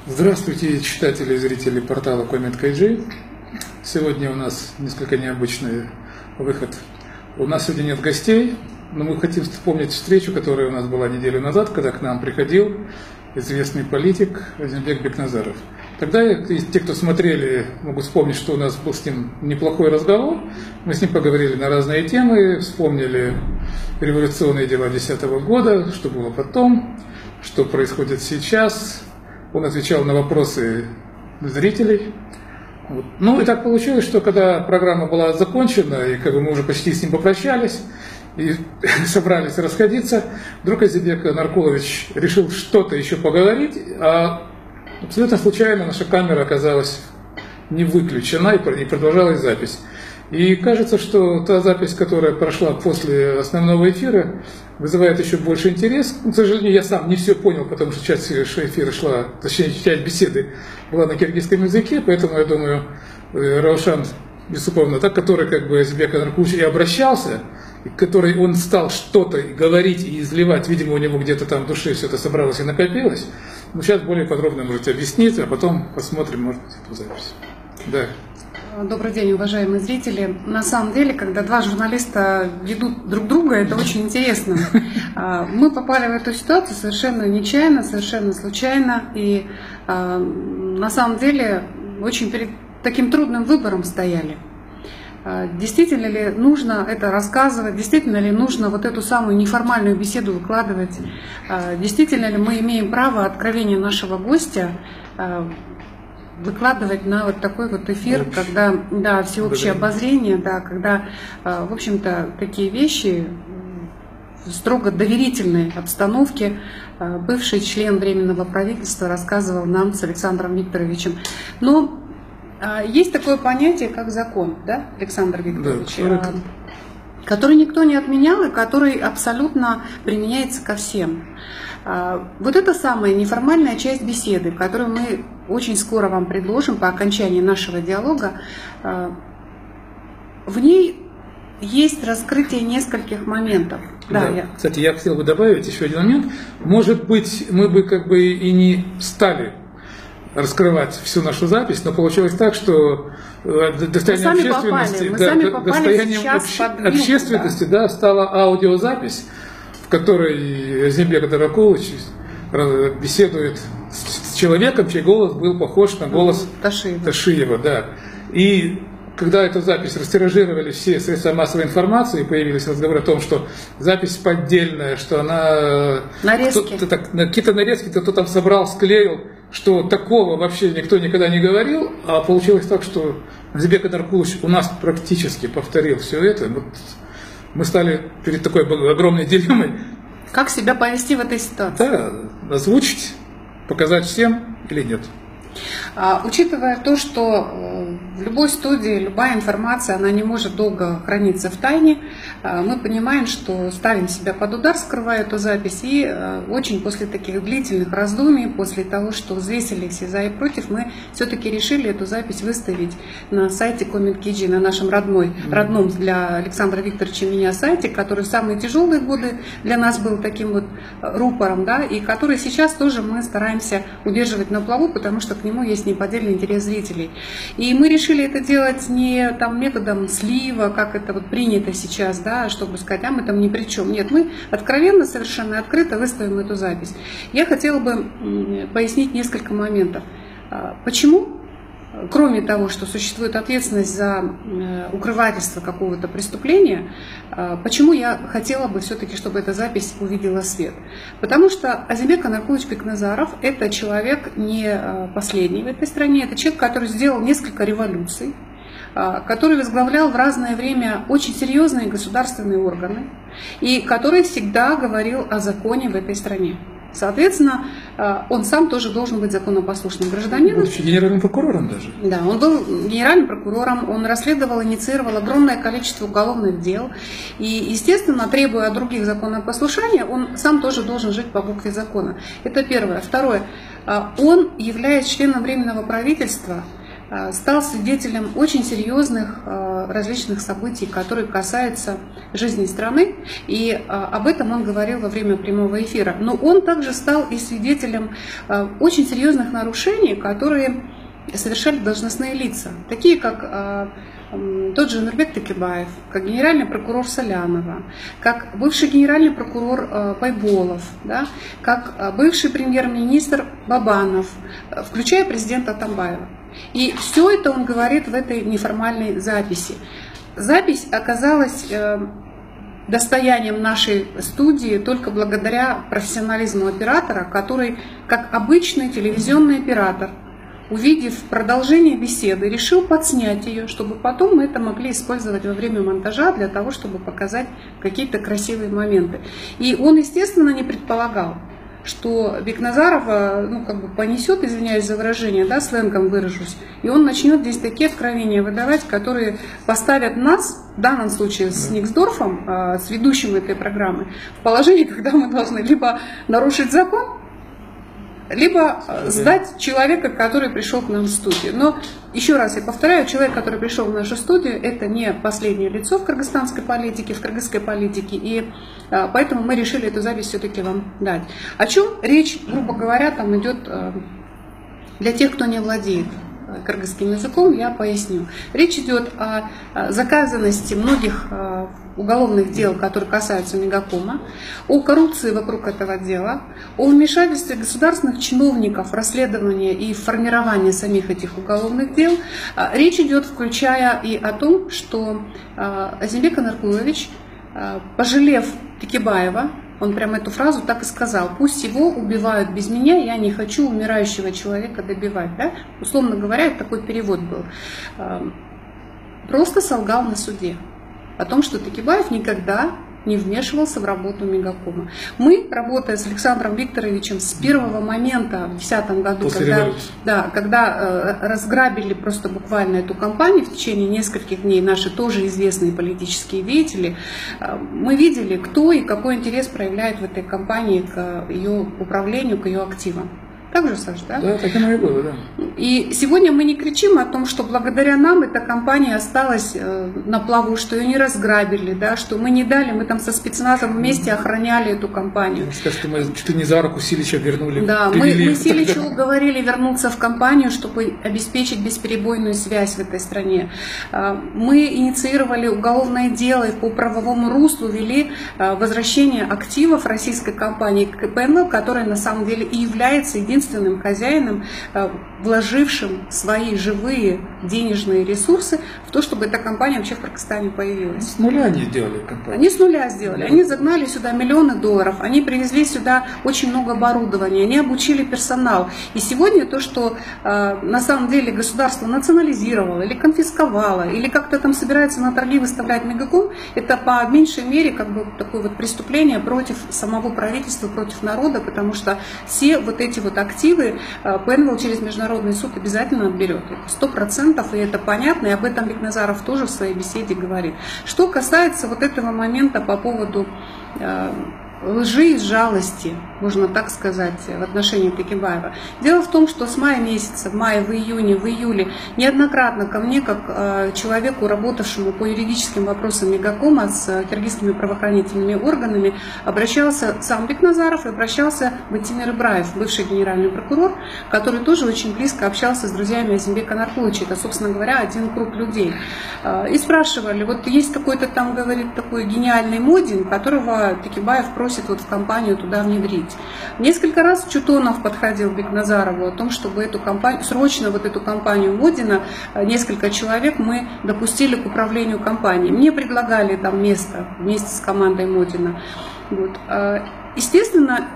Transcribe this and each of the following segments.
Здравствуйте, читатели и зрители портала Comment.kg. Сегодня у нас несколько необычный выход. У нас сегодня нет гостей, но мы хотим вспомнить встречу, которая у нас была неделю назад, когда к нам приходил известный политик Азимбек Бекназаров. Тогда те, кто смотрели, могут вспомнить, что у нас был с ним неплохой разговор. Мы с ним поговорили на разные темы, вспомнили революционные дела 2010 года, что было потом, что происходит сейчас. Он отвечал на вопросы зрителей. Вот. Ну и так получилось, что когда программа была закончена, и как бы мы уже почти с ним попрощались, и собрались расходиться, вдруг Азимбек Наркулович решил что-то еще поговорить, а абсолютно случайно наша камера оказалась не выключена и продолжалась запись. И кажется, что та запись, которая прошла после основного эфира, вызывает еще больше интерес. К сожалению, я сам не все понял, потому что часть эфира шла, точнее, часть беседы была на киргизском языке, поэтому, я думаю, Раушан Юсуповна, та, который как бы Азимбек Наркулович и обращался, и который он стал что-то говорить и изливать, видимо, у него где-то там в душе все это собралось и накопилось. Но сейчас более подробно можете объяснить, а потом посмотрим, может быть, эту запись. Да. Добрый день, уважаемые зрители. На самом деле, когда два журналиста ведут друг друга, это очень интересно. Мы попали в эту ситуацию совершенно нечаянно, совершенно случайно. И на самом деле очень перед таким трудным выбором стояли. Действительно ли нужно это рассказывать, действительно ли нужно вот эту самую неформальную беседу выкладывать, действительно ли мы имеем право откровения нашего гостя выкладывать на вот такой вот эфир, когда, да, всеобщее обозрение, да, когда, в общем-то, такие вещи в строго доверительной обстановке бывший член Временного правительства рассказывал нам с Александром Викторовичем. Но есть такое понятие, как закон, да, Александр Викторович, да, который никто не отменял и который абсолютно применяется ко всем. Вот это самая неформальная часть беседы, которую мы очень скоро вам предложим по окончании нашего диалога. В ней есть раскрытие нескольких моментов. Да. Кстати, я хотел бы добавить еще один момент. Может быть, мы бы как бы и не стали раскрывать всю нашу запись, но получилось так, что достоянием общественности, да, стала аудиозапись, в которой Азимбек Наркулович беседует с человеком, чей голос был похож на голос Ташиева. Да. И когда эту запись растиражировали все средства массовой информации, появились разговоры о том, что запись поддельная, что она... Какие-то нарезки кто-то там собрал, склеил, что такого вообще никто никогда не говорил, а получилось так, что Азимбек Наркулович у нас практически повторил все это. Вот мы стали перед такой огромной дилеммой. Как себя повести в этой ситуации? Да, озвучить, показать всем или нет. Учитывая то, что в любой студии любая информация, она не может долго храниться в тайне, мы понимаем, что ставим себя под удар, скрывая эту запись, и очень после таких длительных раздумий, после того, что взвесили все за и против, мы все-таки решили эту запись выставить на сайте Comment.kg, на нашем родном для Александра Викторовича и меня сайте, который в самые тяжелые годы для нас был таким вот рупором, да, и который сейчас тоже мы стараемся удерживать на плаву, потому что к нему есть неподдельный интерес зрителей. И мы решили это делать не там методом слива, как это вот принято сейчас, да, чтобы сказать, а мы там ни при чем. Нет, мы откровенно, совершенно открыто выставим эту запись. Я хотела бы пояснить несколько моментов. Почему? Кроме того, что существует ответственность за укрывательство какого-то преступления, почему я хотела бы все-таки, чтобы эта запись увидела свет? Потому что Азимбек Наркулович Бекназаров – это человек не последний в этой стране, это человек, который сделал несколько революций, который возглавлял в разное время очень серьезные государственные органы и который всегда говорил о законе в этой стране. Соответственно, он сам тоже должен быть законопослушным гражданином. Будучи генеральным прокурором даже. Да, он был генеральным прокурором, он расследовал, инициировал огромное количество уголовных дел. И, естественно, требуя от других законопослушания, он сам тоже должен жить по букве закона. Это первое. Второе. Он, являясь членом Временного правительства, стал свидетелем очень серьезных различных событий, которые касаются жизни страны, и об этом он говорил во время прямого эфира. Но он также стал и свидетелем очень серьезных нарушений, которые совершали должностные лица, такие как тот же Нурбек Текебаев, как генеральный прокурор Солянова, как бывший генеральный прокурор Байболов, да, как бывший премьер-министр Бабанов, включая президента Атамбаева. И все это он говорит в этой неформальной записи. Запись оказалась достоянием нашей студии только благодаря профессионализму оператора, который, как обычный телевизионный оператор, увидев продолжение беседы, решил подснять ее, чтобы потом мы это могли использовать во время монтажа для того, чтобы показать какие-то красивые моменты. И он, естественно, не предполагал, что Бекназаров, понесет, извиняюсь за выражение, да, сленгом выражусь, и он начнет здесь такие откровения выдавать, которые поставят нас, в данном случае с Никсдорфом, с ведущим этой программы, в положение, когда мы должны либо нарушить закон, либо сдать человека, который пришел к нам в студию. Но, еще раз я повторяю, человек, который пришел в нашу студию, это не последнее лицо в кыргызской политике, и поэтому мы решили эту запись все-таки вам дать. О чем речь, грубо говоря, там идет для тех, кто не владеет кыргызским языком, я поясню. Речь идет о заказанности многих уголовных дел, которые касаются Мегакома, о коррупции вокруг этого дела, о вмешательстве государственных чиновников в расследование и формирование самих этих уголовных дел. Речь идет, включая и о том, что Азимбек Анаркулович, пожалев Текебаева, он прямо эту фразу так и сказал: пусть его убивают без меня, я не хочу умирающего человека добивать. Да? Условно говоря, такой перевод был. Просто солгал на суде о том, что Текебаев никогда не вмешивался в работу Мегакома. Мы, работая с Александром Викторовичем с первого момента в 2010 году, когда разграбили просто буквально эту компанию в течение нескольких дней, наши тоже известные политические деятели, мы видели, кто и какой интерес проявляет в этой компании к ее управлению, к ее активам. Так же, Саш, да? Да, так оно и было, да. И сегодня мы не кричим о том, что благодаря нам эта компания осталась на плаву, что ее не разграбили, да, что мы не дали, мы там со спецназом вместе охраняли эту компанию. Скажешь, что мы чуть ли не за руку Силича вернули. Да, мы Силича уговорили вернуться в компанию, чтобы обеспечить бесперебойную связь в этой стране. Мы инициировали уголовное дело и по правовому руслу вели возвращение активов российской компании к ПНЛ, которая на самом деле и является единственным хозяином, вложившим свои живые денежные ресурсы в то, чтобы эта компания вообще в Кыргызстане появилась. С нуля они сделали компанию. Они с нуля сделали. Они загнали сюда миллионы долларов, они привезли сюда очень много оборудования, они обучили персонал. И сегодня то, что на самом деле государство национализировало или конфисковало, или как-то там собирается на торги выставлять Мегаком, это по меньшей мере как бы такое вот преступление против самого правительства, против народа, потому что все вот эти вот активы ПНВ через Международный суд обязательно отберет. 100%, и это понятно, и об этом Бекназаров тоже в своей беседе говорит. Что касается вот этого момента по поводу лжи и жалости, можно так сказать, в отношении Текебаева. Дело в том, что с мая месяца, в мае, в июне, в июле неоднократно ко мне, как человеку, работавшему по юридическим вопросам Мегакома с киргизскими правоохранительными органами, обращался сам Бекназаров и обращался Байтимир Ибраев, бывший генеральный прокурор, который тоже очень близко общался с друзьями Азимбека Анаркуловича. Это, собственно говоря, один круг людей. И спрашивали, вот есть какой-то там, говорит, такой гениальный Модин, которого Текебаев просит вот в компанию туда внедрить. Несколько раз Чутонов подходил к Бекназарову о том, чтобы эту компанию, срочно вот эту компанию Модина, несколько человек мы допустили к управлению компанией. Мне предлагали там место вместе с командой Модина. Вот. Естественно,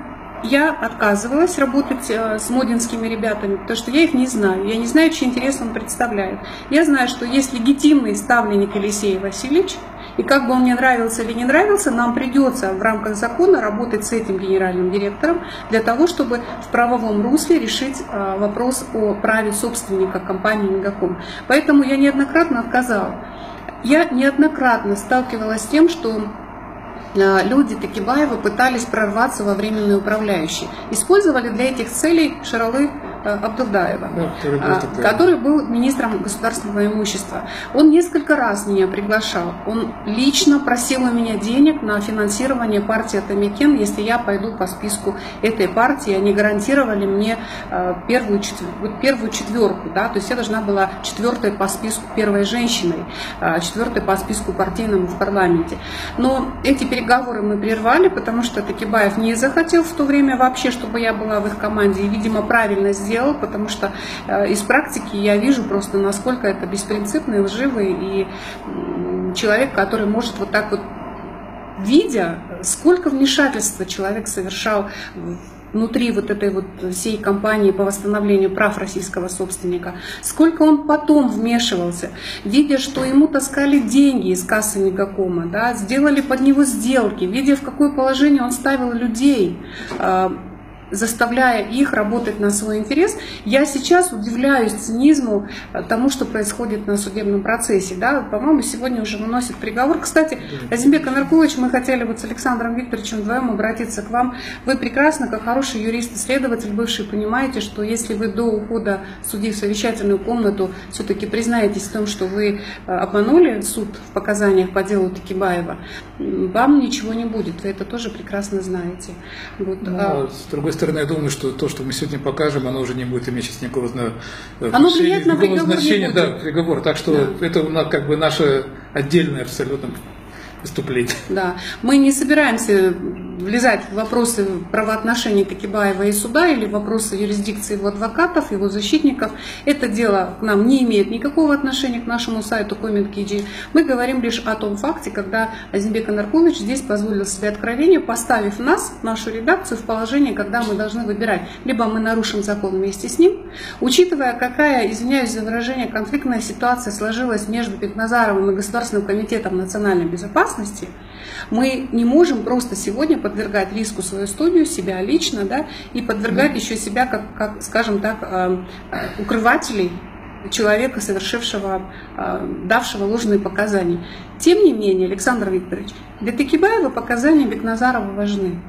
я отказывалась работать с модинскими ребятами, потому что я их не знаю. Я не знаю, чьи интересы он представляет. Я знаю, что есть легитимный ставленник Елисей Васильевич, и как бы он мне нравился или не нравился, нам придется в рамках закона работать с этим генеральным директором для того, чтобы в правовом русле решить вопрос о праве собственника компании Мегаком. Поэтому я неоднократно отказала. Я неоднократно сталкивалась с тем, что люди Текебаева пытались прорваться во временные управляющие. Использовали для этих целей Шаралы Абдулдаева, который был министром государственного имущества. Он несколько раз меня приглашал. Он лично просил у меня денег на финансирование партии Атамекен, если я пойду по списку этой партии. Они гарантировали мне первую четверку, да, то есть я должна была 4-й по списку, первой женщиной, 4-й по списку партийному в парламенте. Но эти переговоры мы прервали, потому что Текебаев не захотел в то время вообще, чтобы я была в их команде, и, видимо, правильно сделал, потому что из практики я вижу просто, насколько это беспринципный, лживый и человек, который может вот так вот, видя, сколько вмешательства человек совершал внутри вот этой вот всей кампании по восстановлению прав российского собственника, сколько он потом вмешивался, видя, что ему таскали деньги из кассы Мегакома, да, сделали под него сделки, видя, в какое положение он ставил людей, заставляя их работать на свой интерес. Я сейчас удивляюсь цинизму тому, что происходит на судебном процессе. Да? По-моему, сегодня уже выносит приговор. Кстати, Азимбек Анаркулович, мы хотели вот с Александром Викторовичем вдвоем обратиться к вам. Вы прекрасно, как хороший юрист и следователь бывший, понимаете, что если вы до ухода судьи в совещательную комнату все-таки признаетесь в том, что вы обманули суд в показаниях по делу Текебаева, вам ничего не будет. Вы это тоже прекрасно знаете. Вот. С другой стороны, я думаю, что то, что мы сегодня покажем, оно уже не будет иметь сейчас никакого значения. Да, приговор. Так что это как бы наше отдельное абсолютно выступление. Да. Мы не собираемся влезать в вопросы правоотношений Текебаева и суда или в вопросы юрисдикции его адвокатов, его защитников. Это дело к нам не имеет никакого отношения к нашему сайту Comment.kg. Мы говорим лишь о том факте, когда Азимбек Анаркулович здесь позволил себе откровение, поставив нас, нашу редакцию, в положение, когда мы должны выбирать. Либо мы нарушим закон вместе с ним, учитывая, какая, извиняюсь за выражение, конфликтная ситуация сложилась между Бекназаровым и Государственным комитетом национальной безопасности, мы не можем просто сегодня подвергать риску свою студию, себя лично, да, и подвергать еще себя, как, скажем так, укрывателей человека, совершившего, давшего ложные показания. Тем не менее, Александр Викторович, для Текебаева показания Бекназарова важны.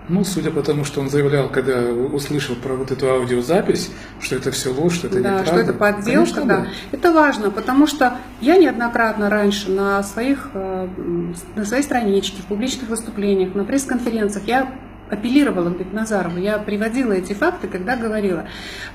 Ну, судя по тому, что он заявлял, когда услышал про вот эту аудиозапись, что это все ложь, что это неправда. Что это подделка, да. Это важно, потому что я неоднократно раньше на своей страничке, в публичных выступлениях, на пресс-конференциях, я апеллировала к Бекназарову, я приводила эти факты, когда говорила.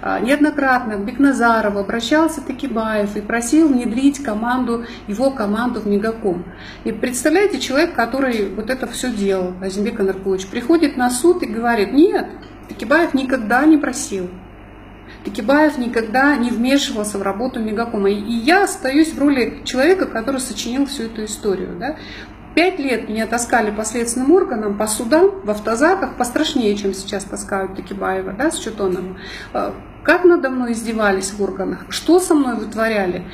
Неоднократно к Бекназарову обращался Текебаев и просил внедрить его команду в Мегаком. И представляете, человек, который вот это все делал, Азимбек Анаркулович, приходит на суд и говорит: нет, Текебаев никогда не просил. Текебаев никогда не вмешивался в работу Мегакома. И я остаюсь в роли человека, который сочинил всю эту историю. Да? 5 лет меня таскали по следственным органам, по судам, в автозаках, пострашнее, чем сейчас таскают Текебаева, да, с Чутоновым. Как надо мной издевались в органах, что со мной вытворяли.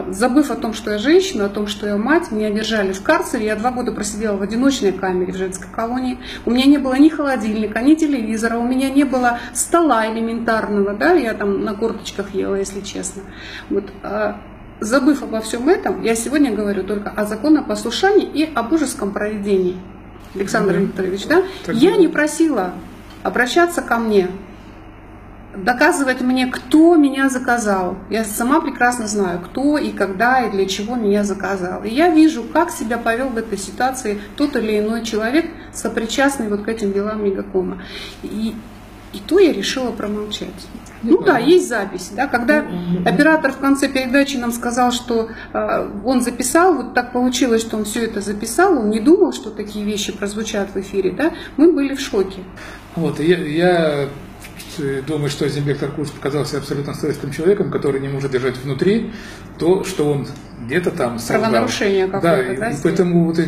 Забыв о том, что я женщина, о том, что я мать, меня держали в карцере. Я 2 года просидела в одиночной камере в женской колонии. У меня не было ни холодильника, ни телевизора, у меня не было стола элементарного. Да? Я там на корточках ела, если честно. Вот. Забыв обо всем этом, я сегодня говорю только о законопослушании и о божеском провидении. Александр Викторович, да? Я не просила обращаться ко мне, доказывать мне, кто меня заказал. Я сама прекрасно знаю, кто и когда и для чего меня заказал. И я вижу, как себя повел в этой ситуации тот или иной человек, сопричастный вот к этим делам Мегакома. И то я решила промолчать. Ну да, есть запись. Да, когда оператор в конце передачи нам сказал, что он записал, вот так получилось, что он все это записал, он не думал, что такие вещи прозвучат в эфире, да, мы были в шоке. Вот, я думаю, что Азимбек Анаркулович показался абсолютно совестливым человеком, который не может держать внутри то, что он где-то там солгал. Правонарушение какое-то, да, и поэтому вот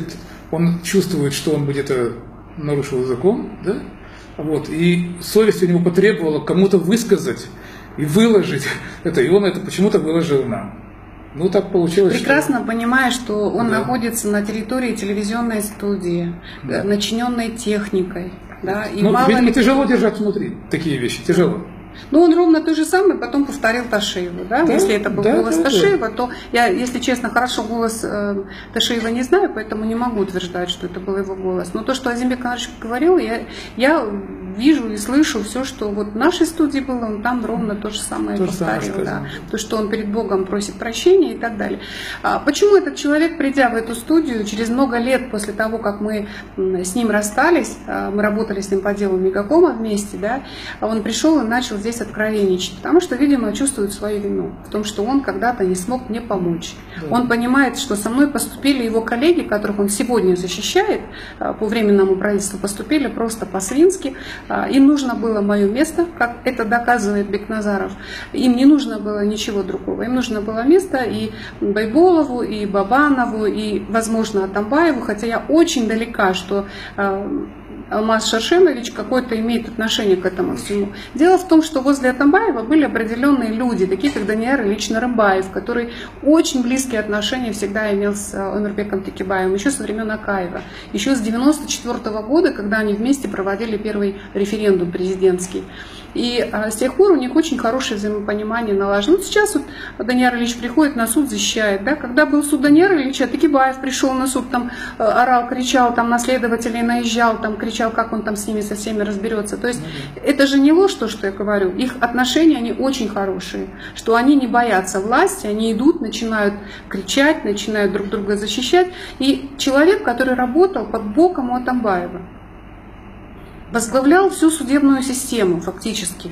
он чувствует, что он где-то нарушил закон, да? Вот, и совесть у него потребовала кому-то высказать и выложить это, и он это почему-то выложил нам. Ну, так получилось. Прекрасно понимая, что он находится на территории телевизионной студии, начиненной техникой. Да, и видимо, тяжело держать внутри такие вещи, тяжело. Ну, он ровно то же самое потом повторил Ташиеву. Да? Если это был голос Ташиева, то я, если честно, хорошо голос Ташиева не знаю, поэтому не могу утверждать, что это был его голос. Но то, что Азимбек Анаркулович говорил, я вижу и слышу все, что вот в нашей студии было, он там ровно то же самое повторил. Да. То, что он перед Богом просит прощения и так далее. Почему этот человек, придя в эту студию, через много лет после того, как мы с ним расстались, мы работали с ним по делу Мегакома вместе, да, он пришел и начал здесь откровенничать, потому что, видимо, чувствует свою вину в том, что он когда-то не смог мне помочь. Да. Он понимает, что со мной поступили его коллеги, которых он сегодня защищает, по временному правительству поступили просто по-свински. Им нужно было мое место, как это доказывает Бекназаров. Им не нужно было ничего другого. Им нужно было место и Байболову, и Бабанову, и, возможно, Атамбаеву, хотя я очень далека, что Алмаз Шаршенович какое-то имеет отношение к этому всему. Дело в том, что возле Атамбаева были определенные люди, такие как Данияр Ильич Нарымбаев, который очень близкие отношения всегда имел с Омирбеком Текебаевым, еще со времен Акаева, еще с 1994 года, когда они вместе проводили первый референдум президентский. И с тех пор у них очень хорошее взаимопонимание налажено. Вот сейчас вот Данияр Ильич приходит на суд, защищает. Да? Когда был суд Данияра Ильича, Текебаев пришел на суд, там орал, кричал, там на следователей наезжал, там кричал, как он там с ними со всеми разберется. То есть это же не ложь, то, что я говорю. Их отношения, они очень хорошие. Что они не боятся власти, они идут, начинают кричать, начинают друг друга защищать. И человек, который работал под боком у Атамбаева, возглавлял всю судебную систему фактически,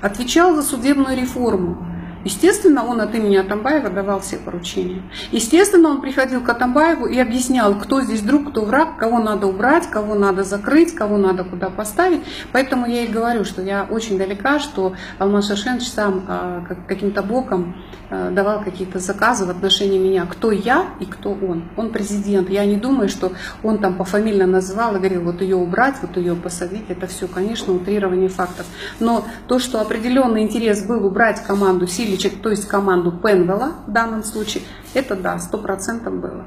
отвечал за судебную реформу. Естественно, он от имени Атамбаева давал все поручения. Естественно, он приходил к Атамбаеву и объяснял, кто здесь друг, кто враг, кого надо убрать, кого надо закрыть, кого надо куда поставить. Поэтому я и говорю, что я очень далека, что Алмаз Шаршенович сам каким-то боком давал какие-то заказы в отношении меня, кто я и кто он. Он президент. Я не думаю, что он там пофамильно называл и говорил, вот ее убрать, вот ее посадить. Это все, конечно, утрирование фактов. Но то, что определенный интерес был убрать команду Силичек, то есть команду Пенвела в данном случае, это да, 100% было.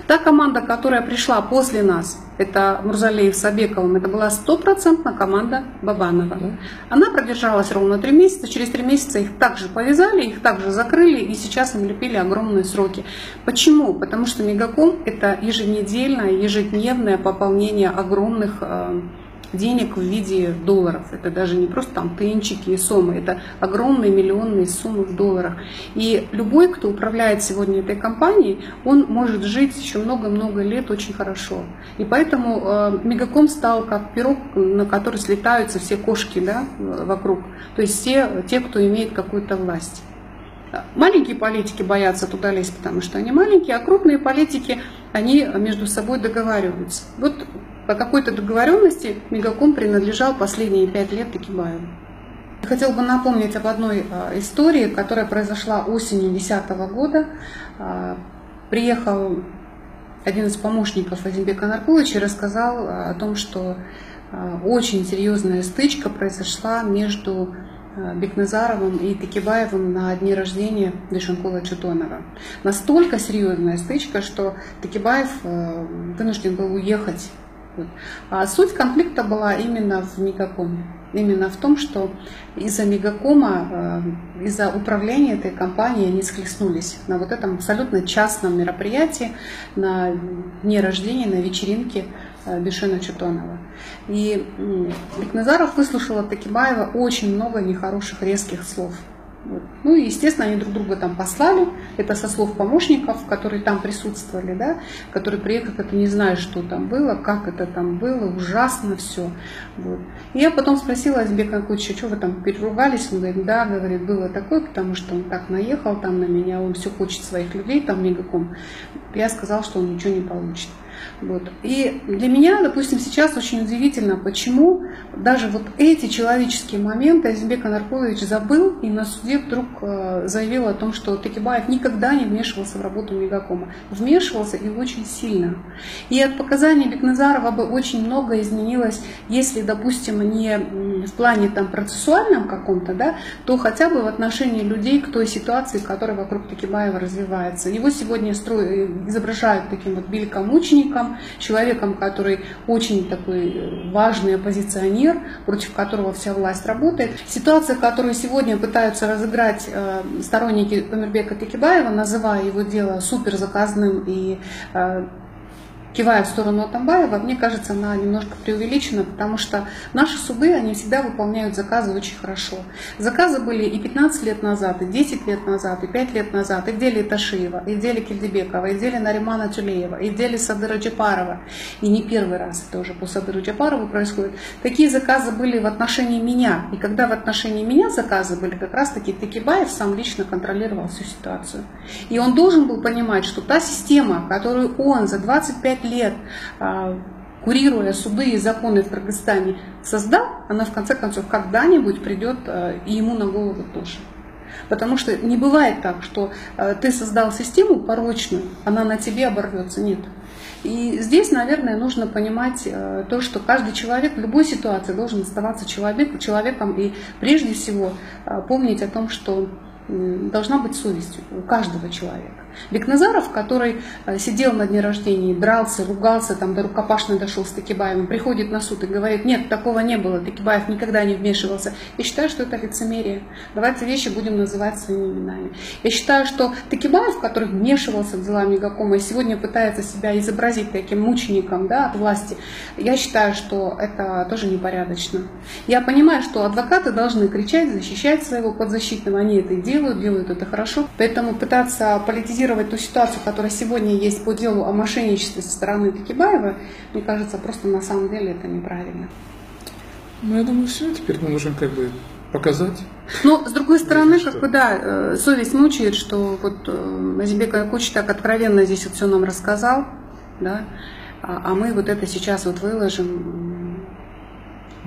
Та команда, которая пришла после нас, это Мурзалиев с Абековым, это была 100% команда Бабанова. Она продержалась ровно 3 месяца, через 3 месяца их также повязали, их также закрыли, и сейчас им лепили огромные сроки. Почему? Потому что Мегаком это еженедельное, ежедневное пополнение огромных денег в виде долларов. Это даже не просто там тенчики и сомы, это огромные миллионные суммы в долларах. И любой, кто управляет сегодня этой компанией, он может жить еще много-много лет очень хорошо. И поэтому Мегаком стал как пирог, на который слетаются все кошки, да, вокруг. То есть те, кто имеет какую-то власть. Маленькие политики боятся туда лезть, потому что они маленькие, а крупные политики, они между собой договариваются. Вот по какой-то договоренности Мегаком принадлежал последние 5 лет Текебаеву. Я хотела бы напомнить об одной истории, которая произошла осенью 2010 года. Приехал один из помощников Азимбека Наркуловича и рассказал о том, что очень серьезная стычка произошла между Бекназаровым и Текебаевым на дне рождения Бишанкула Чутонова. Настолько серьезная стычка, что Текебаев вынужден был уехать. А суть конфликта была именно в Мегакоме. Именно в том, что из-за Мегакома, из-за управления этой компанией они схлестнулись на вот этом абсолютно частном мероприятии, на дне рождения, на вечеринке Бишена Чутонова. И Бекназаров выслушал от Текебаева очень много нехороших, резких слов. Ну и, естественно, они друг друга там послали. Это со слов помощников, которые там присутствовали, да, которые приехали, как не знаю, что там было, как это там было, ужасно все. Вот. И я потом спросила Азимбека Наркуловича, что вы там переругались? Он говорит, да, говорит, было такое, потому что он так наехал там на меня, он все хочет своих людей, там Мегаком. Я сказал, что он ничего не получит. Вот. И для меня, допустим, сейчас очень удивительно, почему даже вот эти человеческие моменты Азимбек Наркулович забыл и на суде вдруг заявил о том, что Текебаев никогда не вмешивался в работу Мегакома. Вмешивался и очень сильно. И от показаний Бекназарова бы очень много изменилось, если, допустим, не в плане там процессуальном каком-то, да, то хотя бы в отношении людей к той ситуации, которая вокруг Текебаева развивается. Его сегодня изображают таким вот великомучеником, человеком, который очень такой важный оппозиционер, против которого вся власть работает. Ситуация, которую сегодня пытаются разыграть сторонники Омирбека Текебаева, называя его дело суперзаказным и кивая в сторону Атамбаева, мне кажется, она немножко преувеличена, потому что наши суды, они всегда выполняют заказы очень хорошо. Заказы были и 15 лет назад, и 10 лет назад, и 5 лет назад, и в деле Ташиева, и в деле Кильдибекова, и в деле Наримана Тюлеева, и в деле Садыра Джапарова. И не первый раз это уже по Садыру Джапарову происходит. Такие заказы были в отношении меня. И когда в отношении меня заказы были, как раз таки Текебаев сам лично контролировал всю ситуацию. И он должен был понимать, что та система, которую он за 25 лет, курируя суды и законы в Кыргызстане, создал, она в конце концов когда-нибудь придет и ему на голову тоже. Потому что не бывает так, что ты создал систему порочную, она на тебе оборвется. Нет. И здесь, наверное, нужно понимать то, что каждый человек в любой ситуации должен оставаться человеком и прежде всего помнить о том, что должна быть совесть у каждого человека. Бекназаров, который сидел на дне рождения, дрался, ругался, там, до рукопашной дошел с Текебаевым, приходит на суд и говорит: нет, такого не было, Текебаев никогда не вмешивался. Я считаю, что это лицемерие. Давайте вещи будем называть своими именами. Я считаю, что Текебаев, который вмешивался в дела Мегакома и сегодня пытается себя изобразить таким мучеником, да, от власти, я считаю, что это тоже непорядочно. Я понимаю, что адвокаты должны кричать, защищать своего подзащитного, они это и делают это хорошо. Поэтому пытаться политизировать ту ситуацию, которая сегодня есть по делу о мошенничестве со стороны Текебаева, мне кажется, просто на самом деле это неправильно. Ну, я думаю, все, теперь мы можем как бы показать. Но, с другой стороны, как бы, да, совесть мучает, что вот Азимбек Айкуч так откровенно здесь вот все нам рассказал, да, а мы вот это сейчас вот выложим.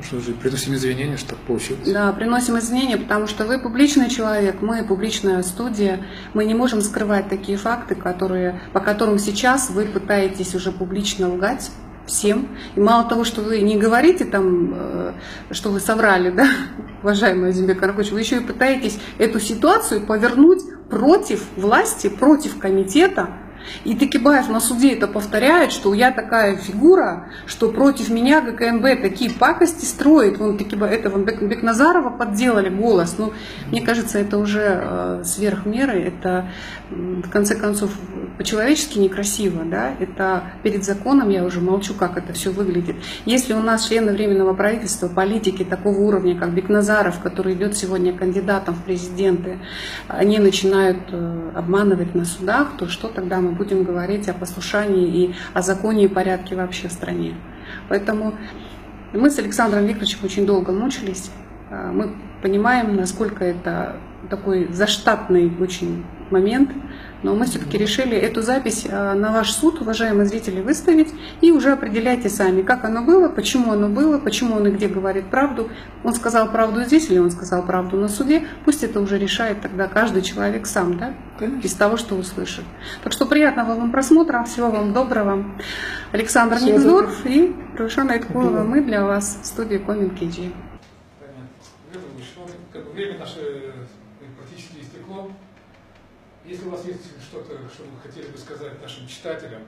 Что же, приносим извинения, что так получилось. Да, приносим извинения, потому что вы публичный человек, мы публичная студия, мы не можем скрывать такие факты, по которым сейчас вы пытаетесь уже публично лгать всем. И мало того, что вы не говорите там, что вы соврали, да, уважаемый Азимбек Каракоч, вы еще и пытаетесь эту ситуацию повернуть против власти, против комитета. И Текебаев на суде это повторяет, что я такая фигура, что против меня ГКНБ такие пакости строит. Вон этого Бекназарова подделали голос. Ну, мне кажется, это уже сверх меры. Это, в конце концов, по-человечески некрасиво. Да? Это перед законом, я уже молчу, как это все выглядит. Если у нас члены Временного правительства, политики такого уровня, как Бекназаров, который идет сегодня кандидатом в президенты, они начинают обманывать на судах, то что тогда мы будем говорить о послушании и о законе и порядке вообще в стране. Поэтому мы с Александром Викторовичем очень долго мучились. Мы понимаем, насколько это такой заштатный очень момент, но мы все-таки решили эту запись на ваш суд, уважаемые зрители, выставить, и уже определяйте сами, как оно было, почему он и где говорит правду. Он сказал правду здесь или он сказал правду на суде, пусть это уже решает тогда каждый человек сам, да, из того, что услышит. Так что приятного вам просмотра, всего вам доброго. Александр Никсдорф и Рушана Айткулова, мы для вас в студии Комент KG. Время наше практически истекло. Если у вас есть что-то, что вы хотели бы сказать нашим читателям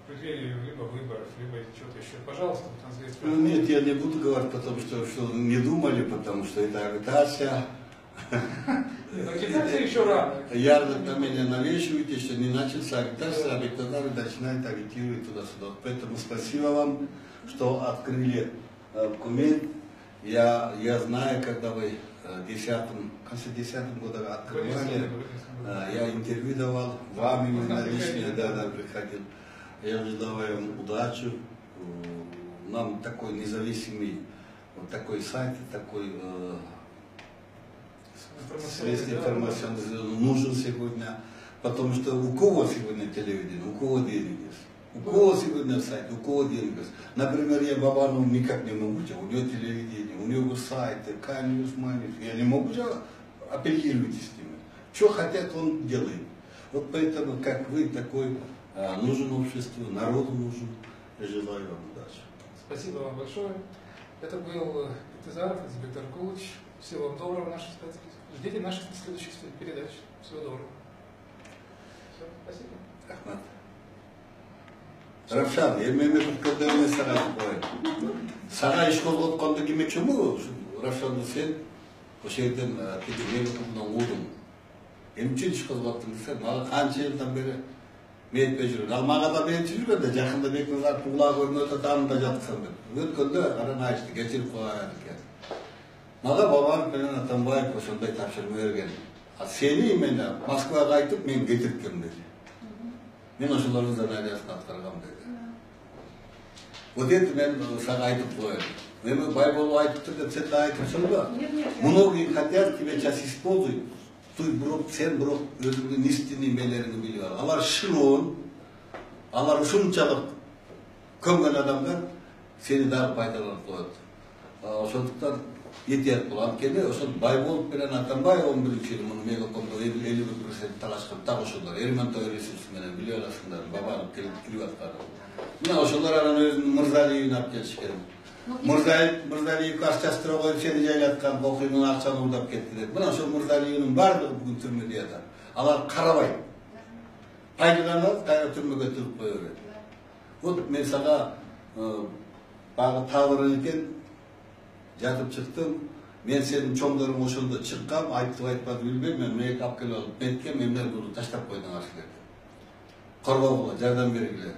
в преддверии либо выборов, либо что-то еще, пожалуйста, Нет, я не буду говорить, потому что не думали, потому что это агитация. Агитация еще рано. Ярко на меня навешиваете, что не начался агитация, а Бекназаров начинает агитировать туда-сюда. Поэтому спасибо вам, что открыли документ. Я знаю, когда вы в конце 10 года открывали, я интервью давал, вам именно лично, да, приходил. Я желаю вам удачи. Нам такой независимый, вот такой сайт, такой средство информационный нужен сегодня, потому что у кого сегодня телевидение, у кого денег есть. У кого сегодня сайт, у кого денег есть. Например, я Бабану никак не могу, у него телевидение, у него сайт, Каньюс, я не могу апеллировать с ними. Что хотят, он делает. Вот поэтому, как вы, такой нужен обществу, народу нужен. Я желаю вам удачи. Спасибо вам большое. Это был Итизаров, Азимбек Айкуч. Всего вам доброго, наши читатели. Ждите наших следующих передач. Всего доброго. Все, спасибо. Ахмад. Равшан, я имею в виду, когда мы сарай бываем. Сарай школу отқанды кеме чему? Равшан, сен, ошерден тегемел кубна удым. Эмчил школу отқанды сен, мала қанша елдан бері мен етпей жүрген. Ал маған да мен жүргенде жақында Бекназар туғла көрініп татамында жатсам деп. Өткенде араны айтты, кешіріп қойған екен. Маған бабам менен Атамбаев ошондай тапшырма берген. Сени мені Москваға айтып, мен кетірткем dedi. Мен ошолордун алиясын аткаргам dedi. Вот это мен сага айтып коем. Мен бай болуп айтыптыр деп сен да айтыпсың ба? Многие хотят тебя сейчас использовать. Сен бирок өзүңдүн истинный мелериңди билип ал. Алар шылуун, алар ушунчалык көмгөн адамдар сени дагы пайдаланып коет. Ошондуктан етият бол. Анткени ошол Байболов менен Атамбаев 11-жылы муну Мегакомдо 51% талашкан так ошолор. Эрмантов ресурс менен билип аласыңдар, бабанып кирип аткан. Мына ошолор анан өзүнүн Мырзалиевин алып келишкен. Мырзалиев акчасына коюп сени жайлаткан, окуймун акчаны уурдап кетти деп. Мына ошол Мырзалиевдин баардыгы бүгүн түрмөдө жатат. Алар карабайт. Пайдаланып, кайра түрмөгө тыгып кое берет. Вот мен сага багы табырын экен жатып чыктым. Мен сенин чоңдоруң ошондо чыккам, айтып айтпады билбейм, мен мейк алып келип алып метке мендер буну таштап койдуңар силерди. Коргогула, жардам бергиле.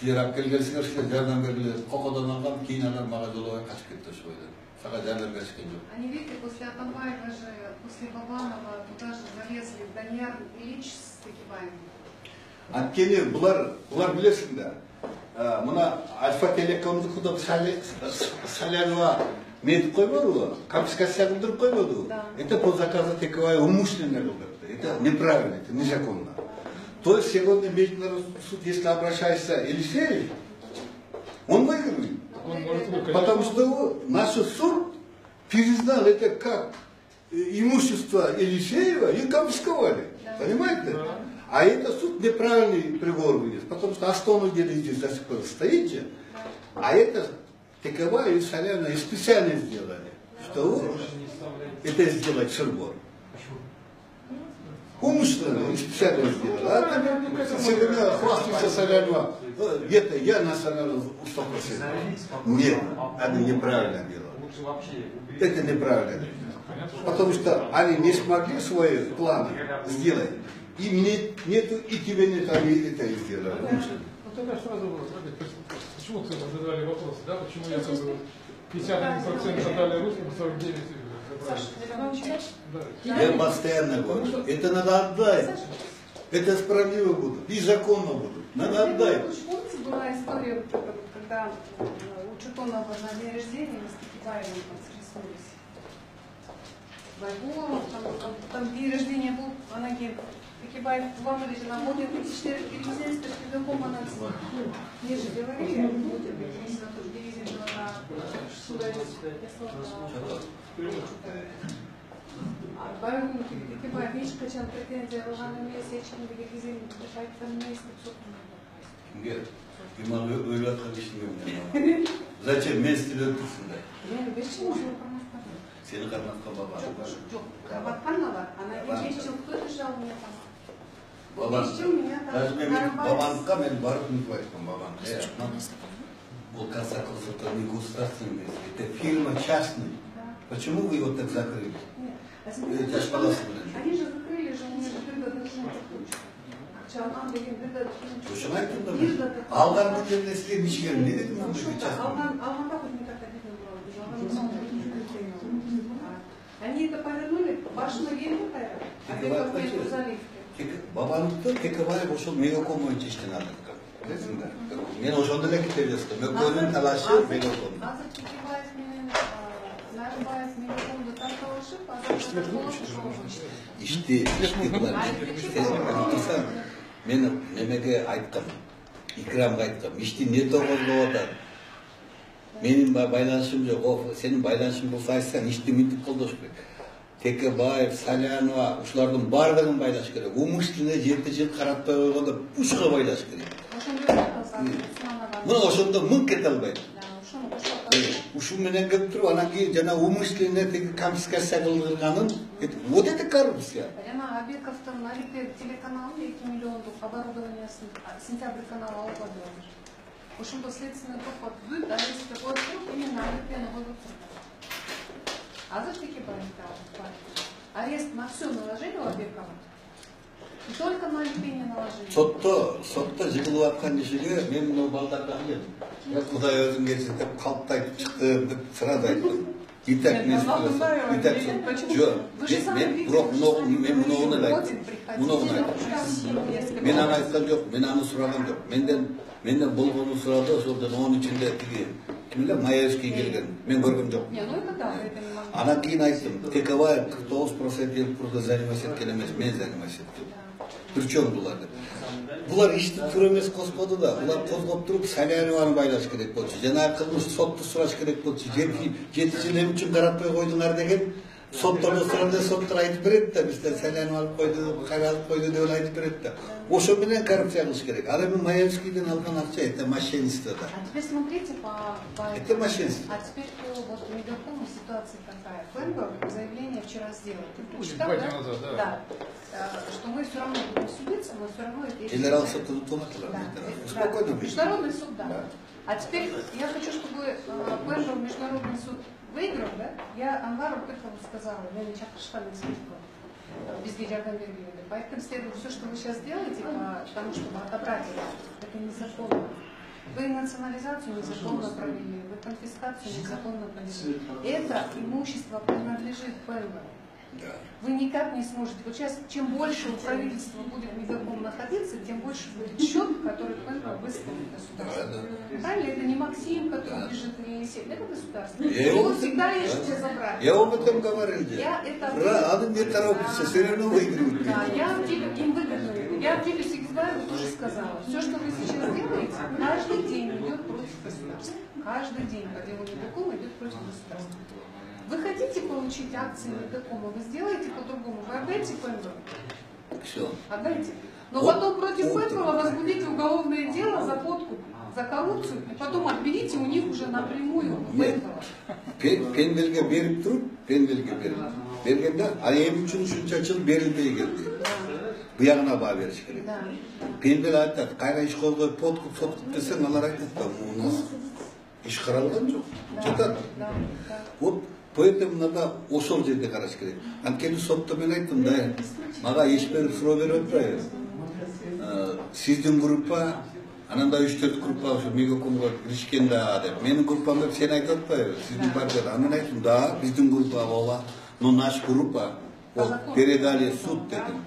Силер алып келгенсиңер, силер жардам бергиле. Кокодон алгам, кийин алар мага жолобой качып кетти ошол бойдон. Сага жардам беришкен жок. Они видите, после Атамбаева же, после Бабанова туда же залезли Данияр Ильич с Текебаевым. Анткени булар билесиң да. Мына Альфа Телекомдуку да Салянова метип койбодубу? Конфискация кылдырып койбодубу? Это по заказу Текебаева умышленно кылдырды. Это неправильно, это незаконно. То есть сегодня Международный суд, если обращается Елисеев, он выигрывает. Потому что наш суд признал это как имущество Елисеева и конфисковали. Понимаете? А это суд неправильный приговор вынес, потому что основное дело здесь до сих пор стоите, а это Текебаев и Салянова специально сделали, что это сделать Шербор. Умышленно и специально сделали. А сегодня хвастается Салянова, где-то я на Салянова 100%. Нет, это неправильно дело. Это неправильно. Потому что они не смогли свои планы сделать. Им нету, и тебе нет, они это и сделали. Вот тогда сразу почему задали вопрос, да, почему я сказал, 51% отдали русским, 49% Я постоянно говорю, это надо отдать. Это справедливо будут, и законно будут. Надо отдать. Помните, была история, когда у Чутонова на день рождения мы с Текебаевым сриснулись. Байболов, там день рождения был, она говорит, Текебаев, вам говорите, нам будет перевезенство с педагогом, она мне же говорили, будет перевезено тоже дивизию на суда. Текебаев, видишь, качан претензия, Рожана Месячин, Бегизин, Шайфан Месяц, Нет, ты могу выиграть лишнего. Зачем вместе летушында? Я без чего же Сені қармаққа баба. Жоқ, Карабатханова бар. Она 10 жыл кто держал меня там? Бабан. Даже мен бабанға мен барып не айтқам бабан. Бұл Казахстан это не государственный, это фирма частная. Почему вы его так закрыли? Они же закрыли же, у меня же предотвратительный ключ. Чалган деген предотвратительный. Ошоны айттым. Алган күтемде силер ничего не дедим мен алганда хоть никогда не было. Они это повернули, башына келді қайра. Опять какой-то заливке. Бабаныкты Текебаев ошол Мегаком боюнча иштен алып. Білесің да? Мен ошондо эле кете бердим. Мекөнүн талашы Мегаком. Азыр Текебаев менен Нарымбаев Мегакомду тарталышып, азыр Ишти булар. Мен немеге айткам, Икрамга айткам, ишти не тогоздоп атат. Менин байланышым жок, сенин байланышың болса айтсаң, ишти мынтип колдош керек. Текебаев, Салянова, ушулардын бардыгын байлаш керек. Умышленно 7 жыл каратпай койгондо ушуга байлаш керек. Мына ошондо мыңк кете албайт. Ушу менен келип туруп, анан кийин жана умышленно теги конфискация кылдырганын, вот это коррупция. Жана Абековдун Алипер телеканалын 2 миллиондук оборудованиясын сентябрь каналы алып алды. Ошондо следственный топ бүт арестке коюп, именно Алипени коюп турду. Азыр Текебаев бар. Арест на все наложили у Абекова. И только 0 пени наложили. Сотта жығылып атқан нешеге мен мынау балдарға келдім. Құдай өзің келсін деп қалыпты айтып шықты деп сразу айттым. Итак, мен аны айтқан жоқ, мен аны сұраған жоқ. Менден болғаны сұрады, содан оның ішінде кімді Маевский келген, мен көрген жоқ. Ана кейін айттым, Тековая 99% ел құрды занимайся еткен емес, мен занимайся еткен. Причем бұлар деп. Бұлар ешті түр емес қоспады да, бұлар қозғап тұрып Салянованы байлаш керек болшы. Жаңағы қылмыс сотты сұраш керек болшы. Жетіншілер үшін қаратпай қойдыңар деген соттарды сұранда соттар айтып береді да, біздер Салянов алып қойды, қара алып қойды деп айтып береді да. Ошо менен коррупция қылыш керек. Ал эми Маевскийден алған ақша это мошенничество да. А теперь смотрите это мошенничество. А теперь по вот Мегафону ситуация такая. ФНБ заявление вчера сделал. Ты прочитал, да? Да. Что мы все равно будем судиться, но все равно это... Генерал Сотовый спокойно выйдет. Международный суд, да. А теперь я хочу, чтобы ФНБ международный суд выиграл, да? Я Анвару Тыкову сказала, я не чакырышкан без жардам бергилерди. Поэтому следует все, что вы сейчас делаете, потому чтобы отобрать это незаконно. Вы национализацию незаконно провели, вы конфискацию незаконно провели. Это имущество принадлежит ФНБ. Вы никак не сможете. Вот сейчас, чем больше у правительства будет Мегафон находиться, тем больше будет счет, который ФНБ выставит государству. Правильно? Это не Максим, который лежит в Елисеев, это государство. Его всегда решите забрать. Я об этом говорил. Она не торопится, все равно выигрывает. Да, я им выиграю. Я Юлию Сигиздаеву тоже сказала. Все, что вы сейчас делаете, каждый день идет против государства. Каждый день по делу Мегакома идет против государства. Вы хотите получить акции Мегакома, вы сделаете по-другому, вы отдайте ФНБ. Все. Отдайте. Но потом против этого возбудите уголовное дело за подкуп, за коррупцию, и потом отберите у них уже напрямую ФНБ. Пенбелге беріп тұрып, пенбелге бергенде, а ем үшін үшінші жыл берілмей келді. Бұяғына баға беріш керек. Пенбел айтады, қайға іш қолға подкуп, соткуп десең, алар айтады, у нас іш қаралған жоқ. Жатады. Вот поэтому надо ошол жерде караш керек. Анткени сотто мен айттым да, мага ешбір суроо берип атпайбы. Сиздин группа, анан да 3-4 группа ушу Мегакомго киришкен да деп. Менин группам деп сен айтып атпайбы? Сиздин партияда. Анан айттым, да, биздин группа ооба, но наш группа передали суд дедим.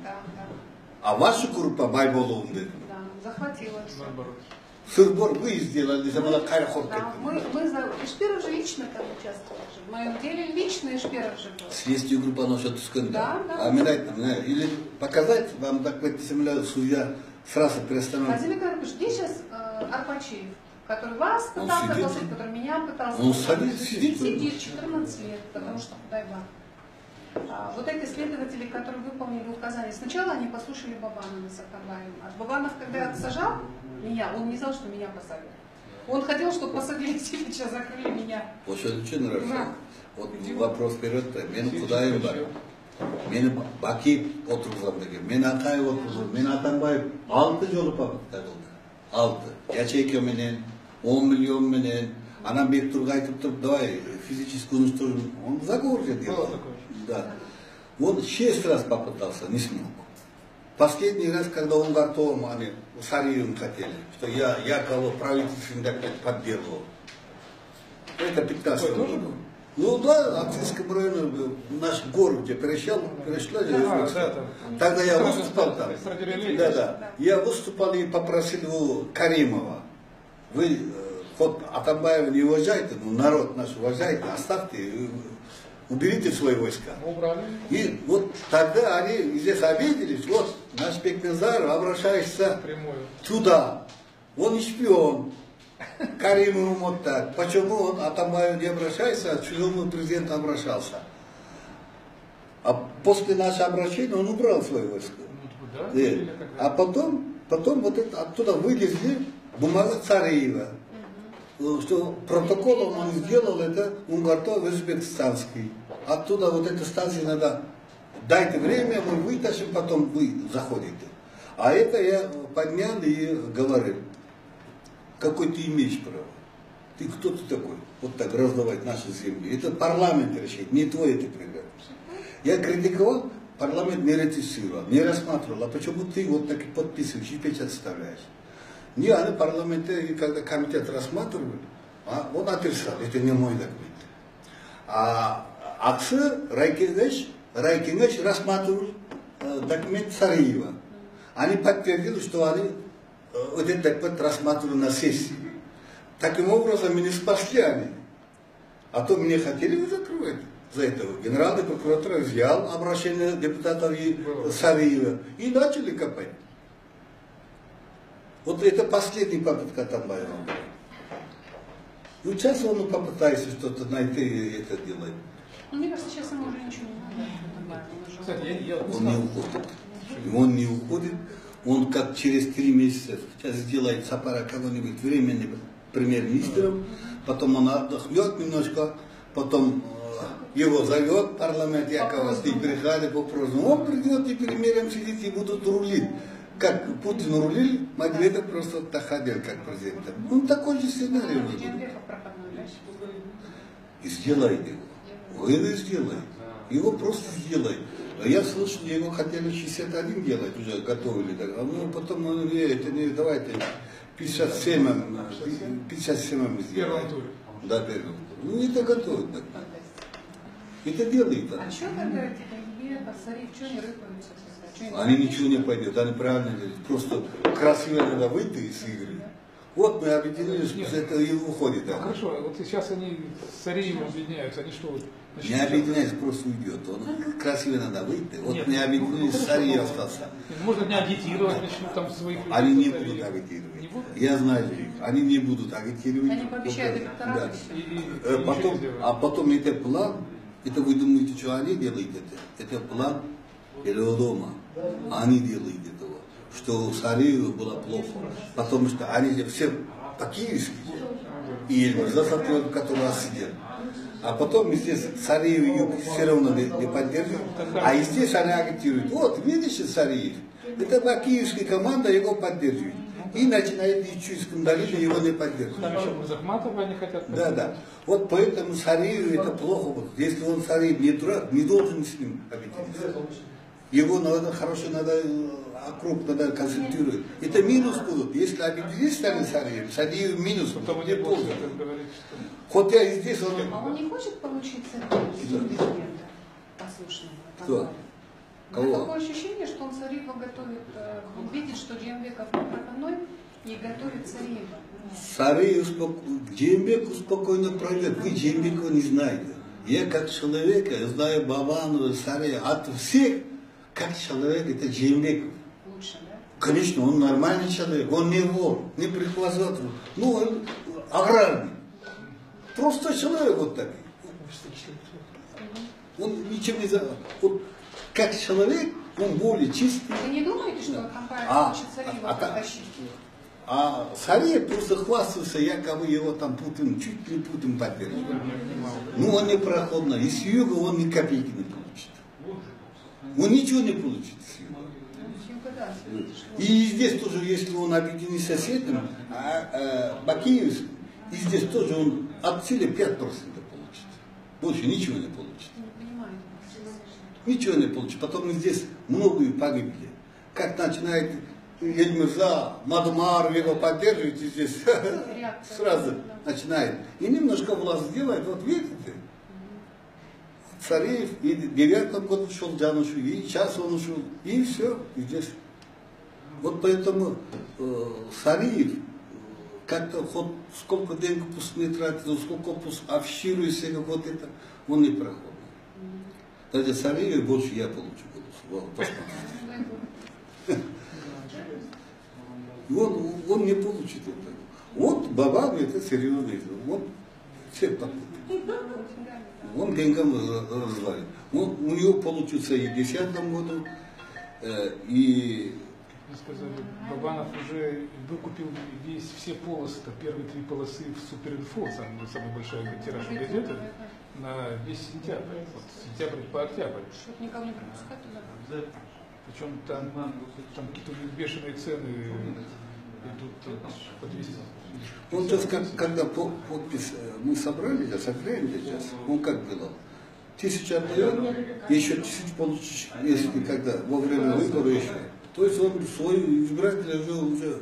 А ваша группа Байболовун дедим. Захватила. Сырбор вы сделали, за мной Кайрхор. Мы Ишперов же лично там участвовал. В моем деле лично Ишперов же был. Следствие группа носит скандал. Да. А мне или показать вам так вот симуляцию судья сразу перестановит. Владимир Карпович, где сейчас Арпачиев, который вас пытался посадить, который меня пытался посадить? Он сидит 14 лет, потому что дай вам. Вот эти следователи, которые выполнили указания, сначала они послушали Бабанова с Акарбаевым. А Бабанов, когда сажал меня, он не знал, что меня посадили. Он хотел, чтобы посадили Силича, закрыли меня. Вот что очень нравится. Вот вопрос вперед. Мен Кудаев бар. Мен Бакиев отырғызам деген. Мен Акаев отырғызам. Мен Атамбаев 6 жолы папықта қылды. 6. Ячейка менен, 10 миллион менен. Анан Бектурға айтып тұрып, давай физически уничтожим. Он заговор же делал. Да. Он 6 раз попытался, не смог. Последний раз, когда он готов, они Сариевым хотели, что я якобы правительственный опять поддерживал. Это 15 году. Ну да, в Актинском районе был наш город, где перешла тогда я выступал там. Да. Я выступал и попросил его Каримова. Вы вот Атамбаева не уважаете, но народ наш уважаете, оставьте. Уберите свои войска. И вот тогда они здесь обиделись. Вот наш Бекназаров обращается туда. Он не шпион. Каримову вот так. Почему он Атамбаев не обращается, а к чужому президенту обращался? А после нашего обращения он убрал свои войска. А потом вот это, оттуда вылезли бумага Цареева. Что протоколом он сделал это Унгартов Узбекистанский. Оттуда вот эта станция надо, дайте время, мы вытащим, потом вы заходите. А это я поднял и говорил, какой ты имеешь право? Ты кто ты такой? Вот так раздавать наши земли. Это парламент решит, не твой это пример. Я критиковал парламент не ратифицировал, не рассматривал, а почему ты вот так и подписываешь и печать вставляешь? Не, они парламенты, когда комитет рассматривали, он отрицал, это не мой документ. А Аксы Райкингеш рассматривал документ Сариева. Они подтвердили, что они этот документ рассматривали на сессии. Таким образом, меня спасли они. А то мне хотели закрывать за этого. Генеральный прокуратура взял обращение депутатов Сариева и начали копать. Вот это последняя попытка Атамбаева. Ну, сейчас он попытается что-то найти и это делать. Ну, мне кажется, сейчас ему уже ничего не надо. Кстати, Он не уходит. Он не уходит. Он как через 3 месяца сейчас сделает Сапара кого-нибудь временным премьер-министром, потом он отдохнет немножко, потом его зовет парламент, Якова, ты приходи по прошлому. Он придет и перемирим сидит и будут рулить. Как Путин рулил, Медведев просто ходил как президент. Ну, такой же сценарий. И сделай его. Вы сделай. Его просто сделай. Я слышал, его хотели 61 делать, уже готовили. А ну, потом, это не, давайте 57 сделаем. Да, первым. Ну, это готовят. Это делает. А что тогда Сариев, что не рыпаются? Они ничего не пойдут, они правильно делают. Просто красиво надо выйти из игры. Вот мы объединились, после этого и уходит. Да. Хорошо, вот сейчас они с Сариевым объединяются, они что? Не объединяются, просто уйдет. Он красиво надо выйти. Вот нет, мы объединились, Сариев остался. Можно не агитировать, начнут там своих людей. Они не будут агитировать. Не будут? Я знаю их. Они не будут агитировать. Они пообещают электорат. Да. Потом это план. Это вы думаете, что они делают это? Это план Белого дома. Они делают этого. Что у Сариева было плохо. Потому что они все по-киевски. И Ельмирза Сатуров, который сидел. А потом здесь Сариев и Юг все равно не поддерживают. А и здесь они агитируют. Вот, видишь, Сариев. Это по-киевски команда его поддерживает. И начинает чуть скандалить, его не поддерживать. Там еще Захматова они хотят. Да, да. Вот поэтому Сариеву это плохо. Вот. Если он Сариев не дурак, не должен с ним объединиться. Его надо хорошо, надо округ надо концентрировать. Это минус будут. Если объединить станет Сариев минус, потом не пользу. Хотя и здесь он... А он не хочет получить президента послушного? Кто? Кого? У меня такое ощущение, что он Сариева готовит, видит, что Джембеков проходной и готовит Сариева. Сариев Джембеку спокойно пройдет. Вы Джембекова не знаете. Я как человека знаю Бабанова, Сариева. От всех, как человек, это Джембеков. Лучше, да? Конечно, он нормальный человек. Он не вор, не прихватывает. Ну, он аграрный. Просто человек вот такой. Он ничем не знает. Вот, как человек, он более чистый. Вы не думаете, что компания хочет Сариева протащить? А Сариев просто хвастался, якобы его там Путин, чуть ли Путин поддерживает. Ну, он не проходной. И с юга он ни копейки не получит. Он ничего не получит с юга. И здесь тоже, если он объединится с этим, Бакиевским, и здесь тоже он от цели 5% получит. Больше ничего не получит. Ничего не получит. Потом здесь многие погибли. Как начинает Ельмирза, Мадумар его поддерживает, и здесь сразу начинает. И немножко власть делает, вот видите. Сариев, и в 9 году ушел Джанушу, и сейчас он ушел, и все, и здесь. Вот поэтому Сариев как-то хоть сколько денег пусть не тратит, сколько пусть общируется, вот это, он не проходит. Тогда Сариев больше я получу голос. Он не получит это. Вот Бабан это серьезный, он все попутает. Он деньгам развалит. У него получится и в 2010 году, и... Вы сказали, Бабанов уже выкупил все полосы, первые 3 полосы в Суперинфо, самая большая тираж газеты, на весь сентябрь. Вот, сентябрь по октябрь. Чтобы никого не пропускать туда. Причем там какие-то бешеные цены идут по 200. Он сейчас, когда подпись мы собрали, сейчас, он как делал? 1000 отдает, еще 1000 получишь, если когда во время выбора еще. То есть он свой избирателя уже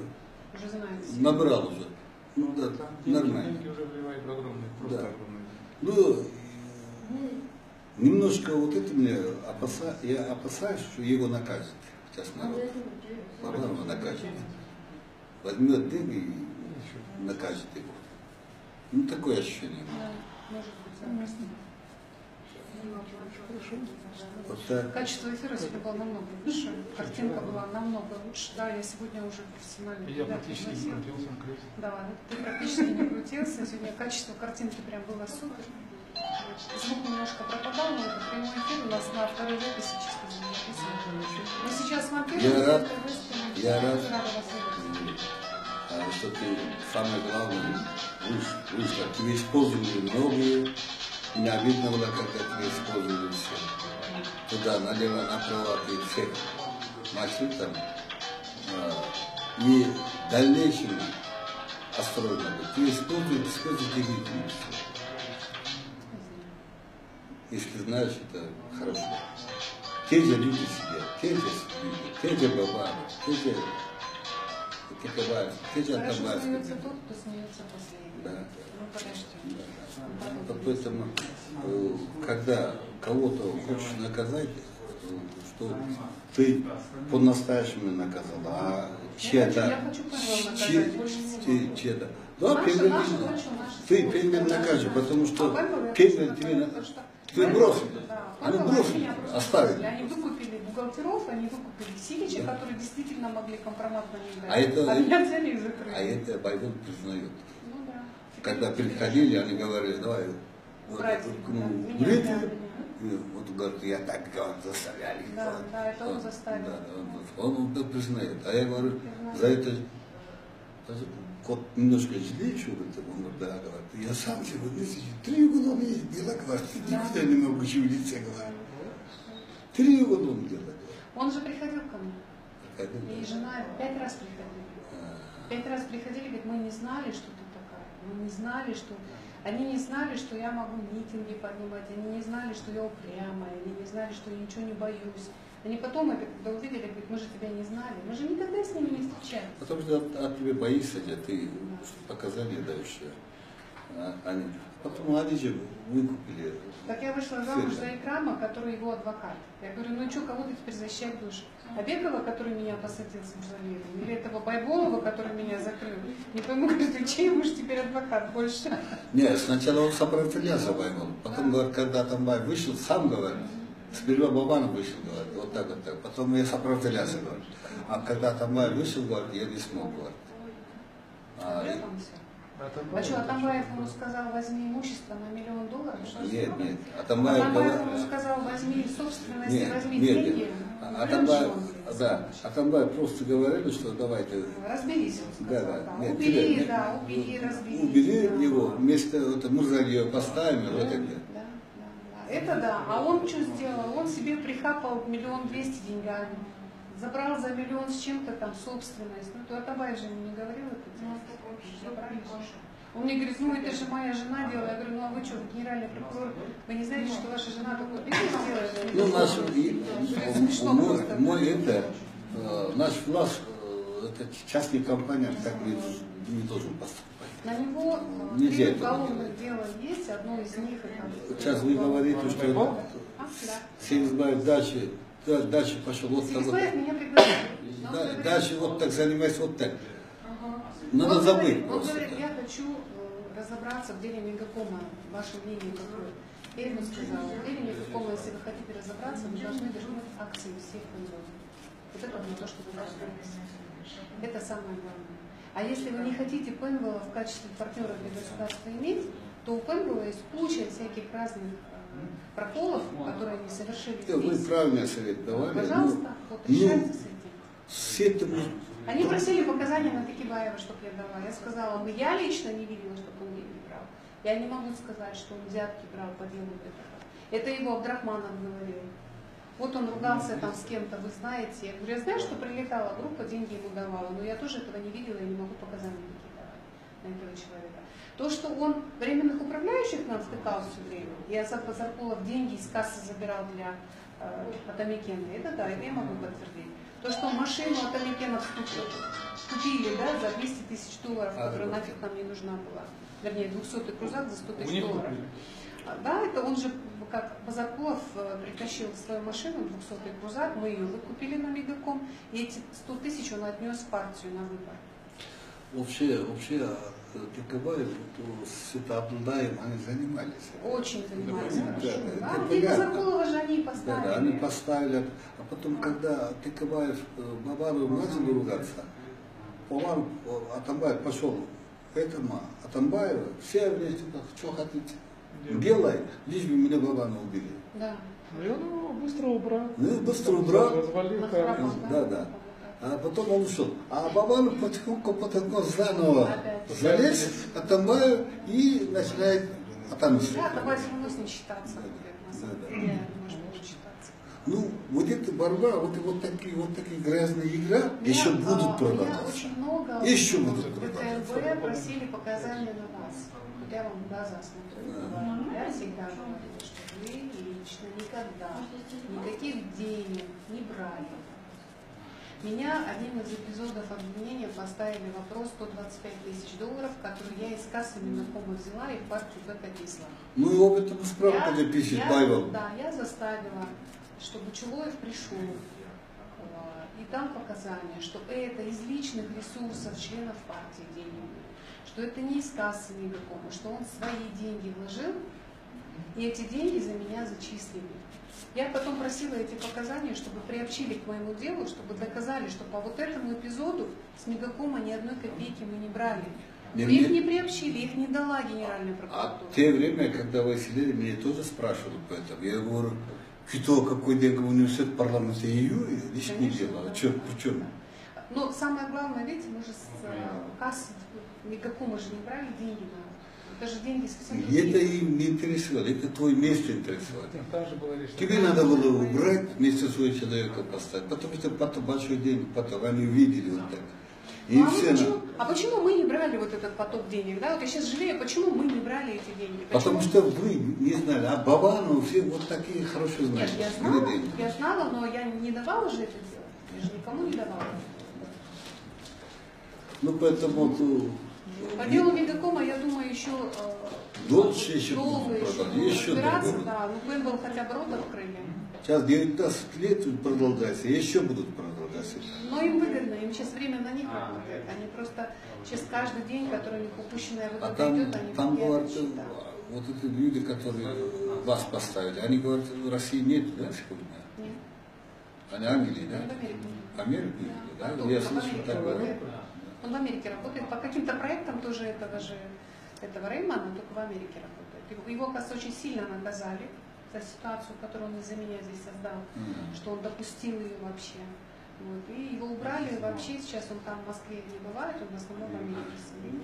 набрал уже. Ну да, нормально. Деньги уже вливают огромные, просто Да. огромные. Ну, немножко вот это мне я опасаюсь, что его накажет сейчас народ. Бабанова накажет. Возьмет деньги и накажет его. Ну, такое ощущение. Вот так. Качество эфира сегодня было намного лучше, картинка была намного лучше. Да, я сегодня уже профессионально. Я практически не приносила. крутился в кресле. Да, ты практически не крутился. Сегодня качество картинки прям было супер. Звук немножко пропадал, но это прямой эфир у нас на второй записи чисто записано. Мы сейчас монтируем. Я рад, вас видеть. что ты самое главное вышла. Тебе использовали многие. Меня видно было, когда тебя использовали все. Туда, налево, направо, ты всех нашли там. И в дальнейшем осторожно быть. Ты используй деятельность. Если знаешь, это хорошо. Те же люди сидят, те же люди, те же Бабанов, те же Кикабаев, те же Хорошо Атамбаев. смеется тот, кто смеется последний. Да. Ну, подожди. Да. Поэтому, когда кого-то хочешь наказать, что ты по-настоящему наказал, а чья-то... Я хочу Павла наказать больше всего. Чья-то... Да, Наша, Пембер наша, не хочу, наказал. наша. Ты Пембер накажешь, потому что А Павел я Пембер хочу тебе наказать, потому что ты Павел, бросил. да, Они Павел, бросили, меня просто оставили. бросили. Они выкупили бухгалтеров, они выкупили Силича, которые действительно могли компромат на них дать. А это- меня взяли и закрыли. А это Байден признает. Ну да. Когда приходили, они говорили, давай, Убрать, ну, да, меня, уберите. да, И вот говорит, я так говорю, заставляли. Да, говорит. да, это он заставил. Да, он это признает. А я говорю, за это даже кот немножко жалею, что это он да, говорит. Я сам сегодня сижу, 3 уголовные дела, говорит, никуда не могу шевелиться, говорит. 3 уголовные дела, говорит. Он же приходил ко мне. Приходил, И жена 5 раз приходили. 5 раз приходили, говорит, мы не знали, что ты такая. Мы не знали, что... Они не знали, что я могу митинги поднимать, они не знали, что я упрямая, они не знали, что я ничего не боюсь. Они потом это, когда увидели, говорят, мы же тебя не знали, мы же никогда с ними не встречались. Потому что от тебя боишься, ты показания даешь. Они, потом они же выкупили. Так я вышла замуж за Икрама, который его адвокат. Я говорю, ну и что, кого ты теперь защищать будешь? Абекова, который меня посадил с Мавзолеем, или этого Байболова, который меня закрыл? Не пойму, говорит, чей будешь теперь адвокат больше? Нет, сначала он сопротивлялся Байману. Потом, говорит, когда Атамбаев вышел, сам говорит, сперва Бабанов вышел, говорит, вот так, вот так. Потом я сопротивлялся, говорит. А когда Атамбаев вышел, говорит, я не смог, говорит. А что, Атамбаев ему сказал, возьми имущество на $1 миллион? Что ли? Нет. Атамбаев ему сказал, возьми собственность, возьми деньги. Атамбаев просто говорили, что давайте... Разберись, он сказал. Нет, Убери, разберись. Убери да. его, вместо Мурзалиева поставим, и вот это. Да. Это да. А он что сделал? Он себе прихапал 1 200 000 деньгами. Забрал за 1 миллион с чем-то там собственность. Ну, то Атабай же ему не говорил это. Он мне говорит, ну это же моя жена делала. Я говорю, ну а вы что, генеральный прокурор, вы не знаете, что ваша жена такой бизнес делает? Ну, наш власть, это частная компания, так не должен поступать. На него Нельзя 3 уголовных дела есть, одно из них это... Сейчас вы говорите, что Сеизбаев дальше пошел вот так. Сеизбаев меня пригласил. Дальше вот так занимается, вот так. Надо забыть Он просто. говорит, я хочу разобраться в деле Мегакома, ваше мнение какое. Я ему сказала, в деле Мегакома, если вы хотите разобраться, вы должны вернуть акции всех концов. Вот это не то, что вы должны делать. Это самое главное. А если вы не хотите Пенвелла в качестве партнера для государства иметь, то у Пенвелла есть куча всяких разных проколов, которые они совершили Вы здесь. правильный совет давали. Пожалуйста, вот решайте с этим. Они просили показания на Текибаева, чтобы я дала. Я сказала, ну я лично не видела, чтобы он деньги брал. Я не могу сказать, что он взятки брал по делу этого. Это его Абдрахманов говорил. Вот он ругался там с кем-то, вы знаете. Я говорю, я знаю, что прилетала группа, деньги ему давала, но я тоже этого не видела и не могу показания такие давать. на этого человека. То, что он временных управляющих нам втыкал все время, я за Базаркулов деньги из кассы забирал для Атамикена, это да, это я могу подтвердить. То, что машину Атамикенов купили, да, за 200 тысяч долларов, которая нафиг нам не нужна была. Вернее, 200-й крузак за 100 тысяч долларов. Да, это он же, как Базаркулов притащил свою машину, 200-й крузак, мы ее выкупили на Мегаком, и эти 100 тысяч он отнес в партию на выбор. Вообще, Тыкыбаев, с Абдулдаем они занимались. Очень занимались хорошо. Да, Да, и Базаркулова же они поставили. Да, они поставили. А потом, когда Тыкыбаев Бабару начал ругаться, Бабару Атамбаев пошел к этому Атамбаеву, все вместе, что хотите. Делай, лишь бы меня Бабана убили. Да. И он его быстро убрал. Ну, быстро убрал. Развалил. Да. А потом он ушел. А Бабан потихоньку заново залез, Атамбаев и начинает отомстить. Да, Атамбаев все равно с ним считаться. Может считаться. Ну, вот эта борьба, вот такие грязные игры еще будут продолжаться. Очень много Еще будут продолжаться. ВТНБ просили показания на вас. Вот я вам в глаза смотрю. Я всегда говорила, что вы лично никогда никаких денег не брали. Меня одним из эпизодов обвинения поставили вопрос 125 тысяч долларов, которые я из кассы Минакома взяла и в партию вынесла. Ну и об этом справка пишет Байвал. Да, я заставила, чтобы Чулоев пришел и дал показания, что это из личных ресурсов членов партии деньги, что это не из кассы Мегакома, что он свои деньги вложил, и эти деньги за меня зачислили. Я потом просила эти показания, чтобы приобщили к моему делу, чтобы доказали, что по вот этому эпизоду с Мегакома ни одной копейки мы не брали. Их не приобщили, их не дала Генеральная прокуратура. А в те время, когда вы сидели, меня тоже спрашивали по этому. Я говорю, кто какой деньги в университет парламента ее лишнее дело. А что, при чем? Но самое главное, видите, мы же с кассы Мегакома же не брали деньги на. Это же деньги совсем другие. Это им не интересовало, это твое место интересовало. Было Тебе надо было убрать вместо своего человека поставить, потому что потом большой денег, потом они увидели вот так. И Ну, все а почему мы не брали вот этот поток денег? Да? Вот я сейчас жалею, почему мы не брали эти деньги? Потому что вы не знали, а Бабану все вот такие хорошие знают. Нет, я знала, но я не давала же это делать. Я же никому не давала. Ну поэтому По делу Мегакома, я думаю, еще долго еще разбираться, да. Ну, Бэмбл хотя бы рот открыли. Сейчас 19 лет продолжается, еще будут продолжаться. Но им выгодно, им сейчас время на них работает. Они просто сейчас каждый день, который у них упущенная А выгода идет, они там говорят, счета. вот эти люди, которые вас поставили, они говорят, в России нет, да, сегодня? Нет. Они Англии, да? В Америке. Америка, да? Да, Я в слышал Америке такое. работает. Он в Америке работает. По каким-то проектам тоже этого Реймана, только в Америке работает. Его, кажется, очень сильно наказали за ситуацию, которую он из-за меня здесь создал, что он допустил ее вообще. Вот. И его убрали вообще, сейчас он там в Москве не бывает, он в основном в Америке сидит.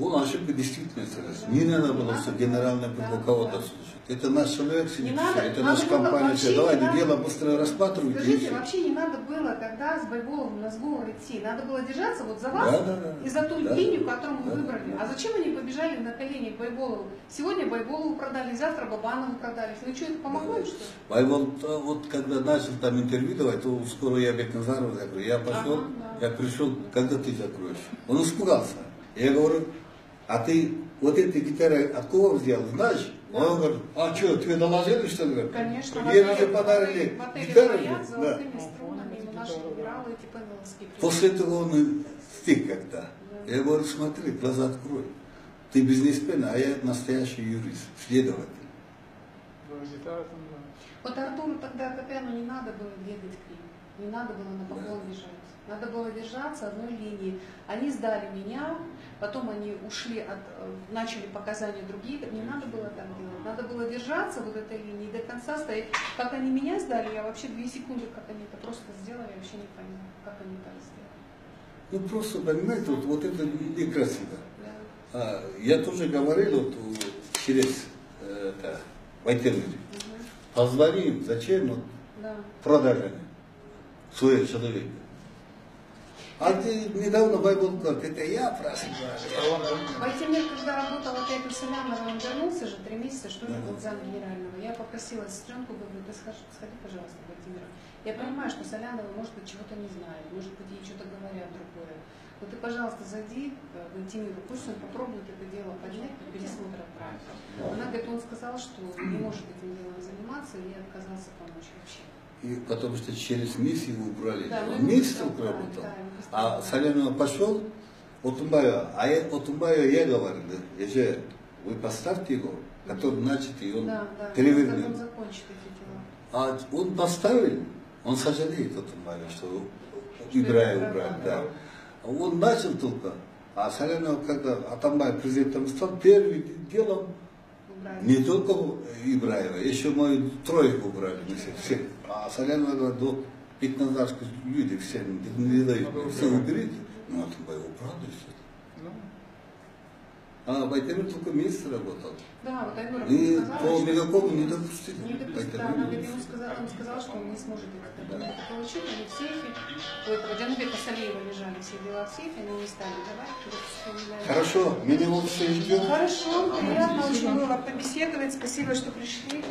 Он ошибка действительно согласен. Не надо было, что генеральный кого-то слушать. Это наш человек сидит, это наша компания. Давайте дело быстро рассматривайте. Скажите, вообще не надо было, когда с Байболовым на сговор идти. Надо было держаться вот за вас и за ту линию, которую мы выбрали. А зачем они побежали на колени к Байболову? Сегодня Байболову продали, завтра Бабанову продали. Ну что, это помогло им, что ли? Байбол, вот когда начал там интервью давать, то скоро я Бек Назаров закрою. Я пошел, я пришел, когда ты закроешь? Он испугался. Я говорю, а ты вот эти гитары от кого взял, знаешь? Он говорит, а что, тебе доложили, что ли? Конечно, мне уже подарили гитары. Стоят золотыми струнами, но наши генералы эти пенеловские. После этого он стих когда. Я говорю, смотри, глаза открой. Ты бизнесмен, а я настоящий юрист, следователь. Вот Артуру тогда Копяну не надо было бегать к ним, не надо было на поклон бежать. Надо было держаться одной линии. Они сдали меня, потом они ушли, начали показания другие. Не надо было так делать. Надо было держаться вот этой линии до конца стоять. Как они меня сдали, я вообще 2 секунды, как они это просто сделали, я вообще не поняла, как они так сделали. Ну просто, понимаете, вот это некрасиво. Да. Я тоже говорил вот, через в интернете. Позвоним, зачем продажами своего человека. А ты недавно Байбол говорит, это я просила. Байтимир, когда работал опять у Солянова, он вернулся же 3 месяца, что ли, был зам генерального. Я попросила сестренку, говорю, ты сходи, пожалуйста, к Байтимиру. Я понимаю, что Солянова, может быть, чего-то не знает, может быть, ей что-то говорят другое. Вот ты, пожалуйста, зайди к Байтимиру, пусть он попробует это дело поднять, пересмотр отправить. Она говорит, он сказал, что не может этим делом заниматься, и отказался помочь вообще. И потому что через миссию убрали. Да, Он месяц работал. А Солянова пошел, Отумбаю, я говорю, вы поставьте его, который начат, и он перевернет. Он закончит эти дела. А он поставил, он сожалеет Отумбаю, что Ибраева убрали. Да. Он начал только, а Солянова, когда Атамбай президентом стал, первым делом не только Ибраева, еще мою тройку убрали, все. А Солянова до 15 люди все не дают, все уберите. Ну, Атамбай убрал и все. А Байтимир только месяц работал. Да, вот Айгора И сказала, по что Мегакову не допустили. не допустили. Да, он сказал, что он не сможет их документы получить, они в сейфе. У этого Джанбека Салеева лежали все дела в сейфе, они не стали давать. Хорошо, меня вот все ждем. Хорошо, приятно очень было побеседовать. Спасибо, что пришли.